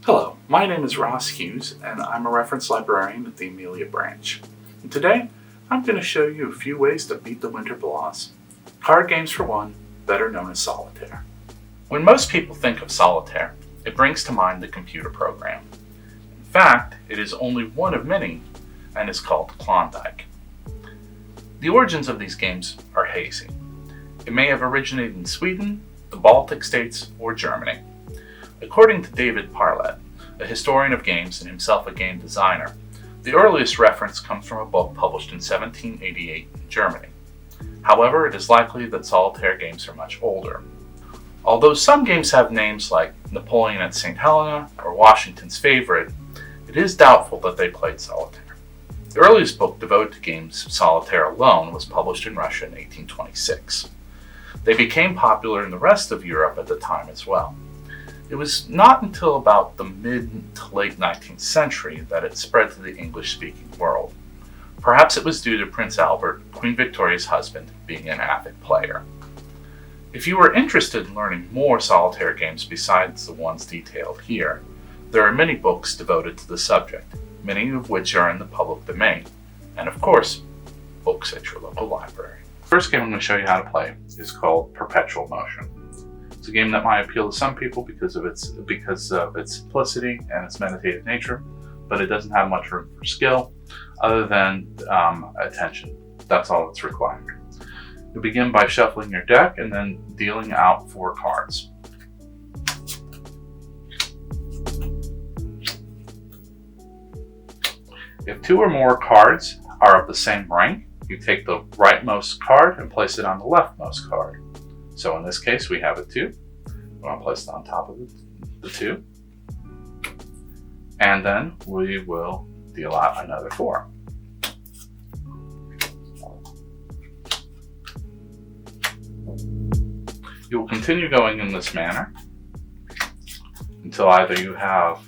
Hello, my name is Ross Hughes, and I'm a reference librarian at the Amelia branch. And today, I'm going to show you a few ways to beat the winter blahs. Card games for one, better known as solitaire. When most people think of solitaire, it brings to mind the computer program. In fact, it is only one of many, and is called Klondike. The origins of these games are hazy. It may have originated in Sweden, the Baltic states, or Germany. According to David Parlett, a historian of games and himself a game designer, the earliest reference comes from a book published in 1788 in Germany. However, it is likely that solitaire games are much older. Although some games have names like Napoleon at St. Helena or Washington's Favorite, it is doubtful that they played solitaire. The earliest book devoted to games solitaire alone was published in Russia in 1826. They became popular in the rest of Europe at the time as well. It was not until about the mid to late 19th century that it spread to the English-speaking world. Perhaps it was due to Prince Albert, Queen Victoria's husband, being an avid player. If you are interested in learning more solitaire games besides the ones detailed here, there are many books devoted to the subject, many of which are in the public domain, and of course, books at your local library. The first game I'm going to show you how to play is called Perpetual Motion. It's a game that might appeal to some people because of its simplicity and its meditative nature, but it doesn't have much room for skill other than attention. That's all that's required. You begin by shuffling your deck and then dealing out 4 cards. If 2 or more cards are of the same rank, you take the rightmost card and place it on the leftmost card. So in this case, we have a 2. We want to place it on top of the 2. And then we will deal out another 4. You will continue going in this manner until either you have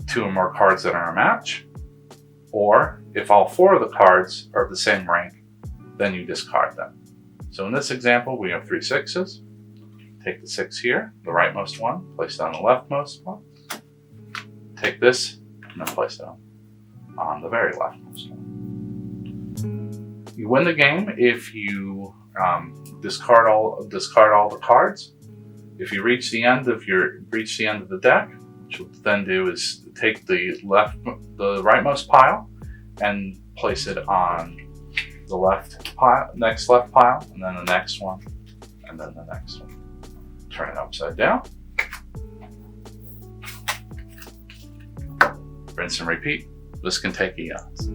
2 or more cards that are a match, or if all 4 of the cards are of the same rank, then you discard them. So in this example, we have 3 6s. Take the 6 here, the rightmost one, place it on the leftmost one. Take this, and then place it on the very leftmost one. You win the game if you discard all the cards. If you reach the end of the deck, what you'll then do is take the rightmost pile and place it on the next left pile, and then the next one, and then the next one. Turn it upside down. Rinse and repeat. This can take eons.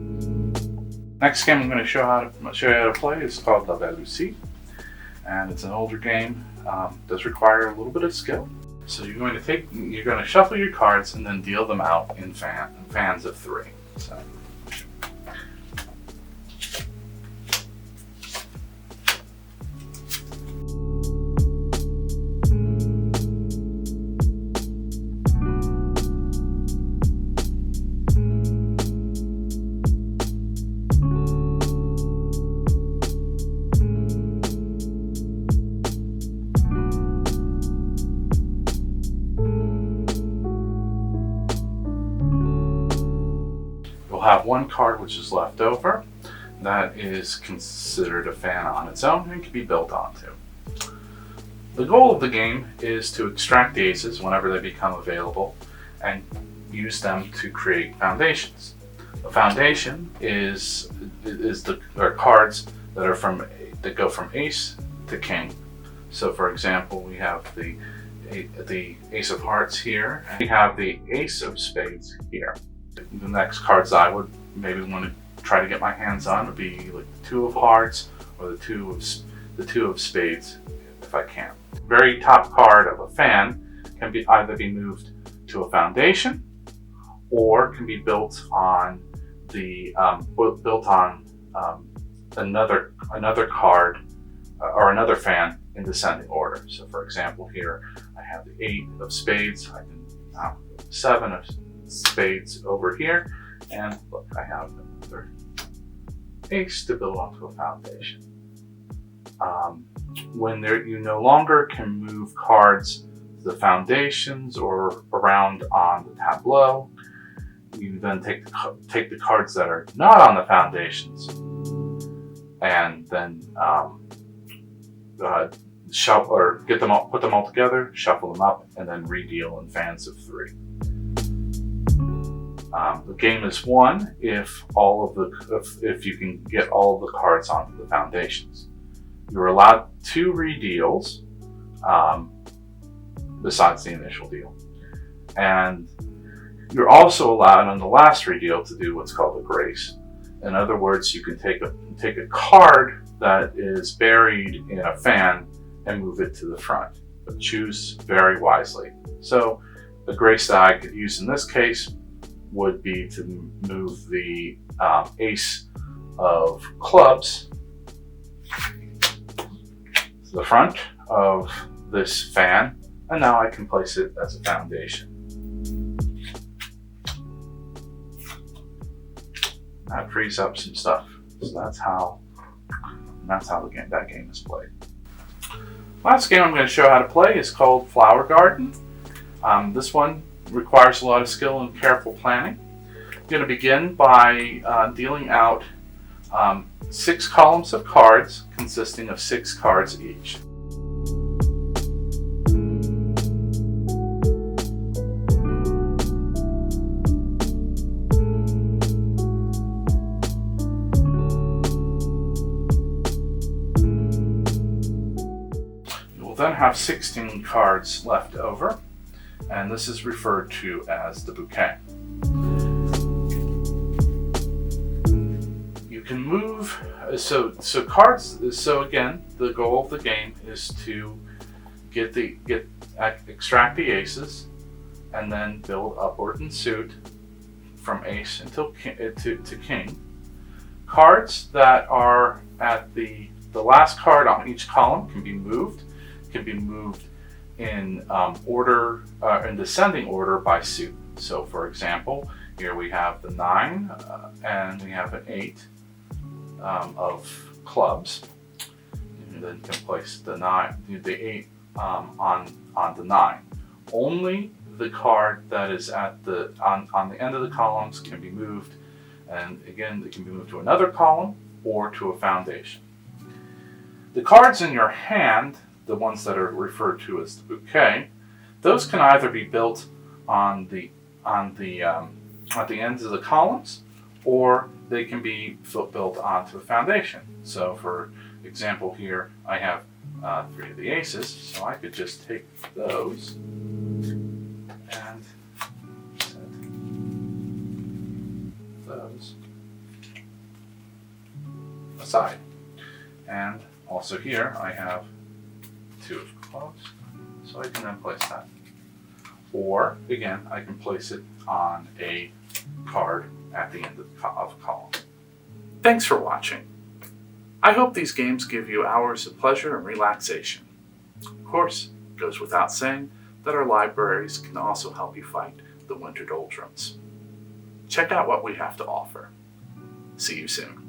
Next game I'm going to show you how to play is called La Velusie, and it's an older game. Does require a little bit of skill. So you're going to shuffle your cards and then deal them out in fans of 3. So. You'll have 1 card which is left over. That is considered a fan on its own and can be built onto. The goal of the game is to extract the aces whenever they become available and use them to create foundations. The foundation is cards that go from ace to king. So for example, we have the ace of hearts here, and we have the ace of spades here. The next cards I would maybe want to try to get my hands on would be like the 2 of hearts or the two of spades, if I can. The very top card of a fan can either be moved to a foundation or can be built on another card or another fan in descending order. So for example, here I have the 8 of spades. I can 7 of spades over here, and look, I have another ace to build onto a foundation. When you no longer can move cards the foundations or around on the tableau. You then take the cards that are not on the foundations and then shuffle or get them all, put them all together, shuffle them up, and then redeal in fans of 3. The game is won if if you can get all of the cards onto the foundations. You're allowed 2 redeals besides the initial deal, and you're also allowed on the last redeal to do what's called a grace. In other words, you can take a card that is buried in a fan and move it to the front, but choose very wisely. So the grace that I could use in this case would be to move the ace of clubs to the front of this fan, and now I can place it as a foundation. That frees up some stuff. So that's how that game is played. Last game I'm going to show how to play is called Flower Garden. This one requires a lot of skill and careful planning. I'm going to begin by dealing out 6 columns of cards consisting of 6 cards each. Then have 16 cards left over, and this is referred to as the bouquet. You can move, so again, the goal of the game is to extract the aces and then build upward in suit from ace until to king. Cards that are at the last card on each column can be moved in order, in descending order by suit. So for example, here we have the 9 and we have an 8 of clubs. And then you can place the 8 on the 9. Only the card that is at on the end of the columns can be moved, and again it can be moved to another column or to a foundation. The cards in your hand, the ones that are referred to as the bouquet, those can either be built at the ends of the columns, or they can be built onto a foundation. So for example here, I have 3 of the aces, so I could just take those and set those aside. And also here I have 2 of clubs, so I can then place that. Or again, I can place it on a card at the end of a column. Thanks for watching. I hope these games give you hours of pleasure and relaxation. Of course, it goes without saying that our libraries can also help you fight the winter doldrums. Check out what we have to offer. See you soon.